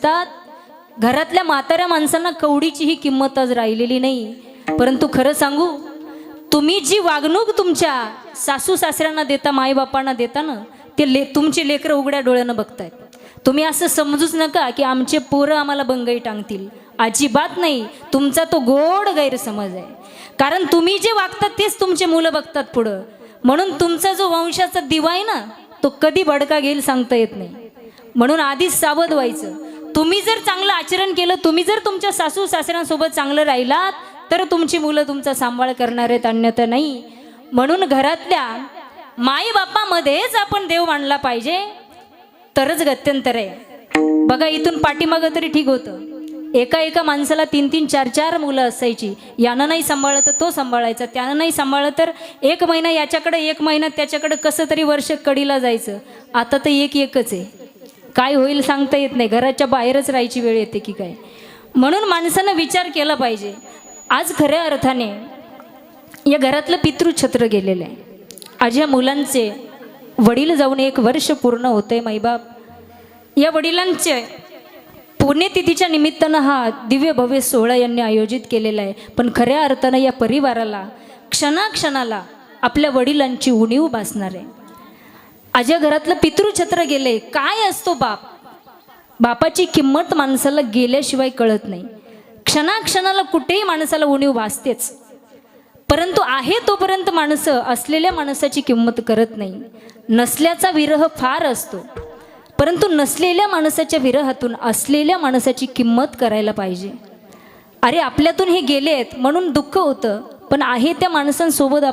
म्हणतात, घरातल्या म्हाताऱ्या माणसांना कवडीची ही किंमत आज राहिलेली नाही. परंतु खरं सांगू, तुम्ही जी वागणूक तुमच्या सासू सासऱ्यांना देता, माईबापांना देता ना, ते तुमची लेकरं उघड्या डोळ्यानं बघतायत. तुम्ही असं समजूच नका की आमचे पोरं आम्हाला बंगई टांगतील. अजिबात नाही. तुमचा तो गोड गैरसमज आहे. कारण तुम्ही जे वागतात तेच तुमचे मुलं बघतात पुढं. म्हणून तुमचा जो वंशाचा दिवा आहे ना, तो कधी भडका घेईल सांगता येत नाही. म्हणून आधीच सावध व्हायचं. तुम्ही जर चांगलं आचरण केलं, तुम्ही जर तुमच्या सासू सासऱ्यांसोबत चांगलं राहिलात, तर तुमची मुलं तुमचा सांभाळ करणार आहेत, अन्यथा नाही. म्हणून घरातल्या माई बापामध्येच आपण देव मानला पाहिजे, तरच गत्यंतर आहे. बघा, इथून पाठीमागं तरी ठीक होतं. एका माणसाला 3-3, 4-4 मुलं असायची. यानं नाही सांभाळलं तर तो सांभाळायचा, त्यानं नाही सांभाळलं तर 1 महिना याच्याकडे 1 महिना त्याच्याकडे, कसं तरी वर्ष कडीला जायचं. आता तर एकच आहे. काय होईल सांगता येत नाही. घराच्या बाहेरच राहायची वेळ येते की काय. म्हणून माणसानं विचार केला पाहिजे. आज खऱ्या अर्थाने या घरातलं पितृछत्र गेलेलं आहे. आज या मुलांचे वडील जाऊन 1 वर्ष पूर्ण होतंय. माईबाप या वडिलांचे पुण्यतिथीच्या निमित्तानं हा दिव्य भव्य सोहळा यांनी आयोजित केलेला आहे. पण खऱ्या अर्थानं या परिवाराला क्षणाक्षणाला आपल्या वडिलांची उणीव भासणार आहे. आज या घरातलं पितृछत्र गेले. काय असतो बाप? बापाची किंमत माणसाला गेल्याशिवाय कळत नाही. क्षणाक्षणाला कुठेही माणसाला उणीव भासतेच. परंतु आहे तोपर्यंत माणसं असलेल्या माणसाची किंमत करत नाही. नसल्याचा विरह फार असतो, परंतु नसलेल्या माणसाच्या विरहातून असलेल्या माणसाची किंमत करायला पाहिजे. अरे, आपल्यातून हे गेलेत म्हणून दुःख होतं, पण आहे त्या माणसांसोबत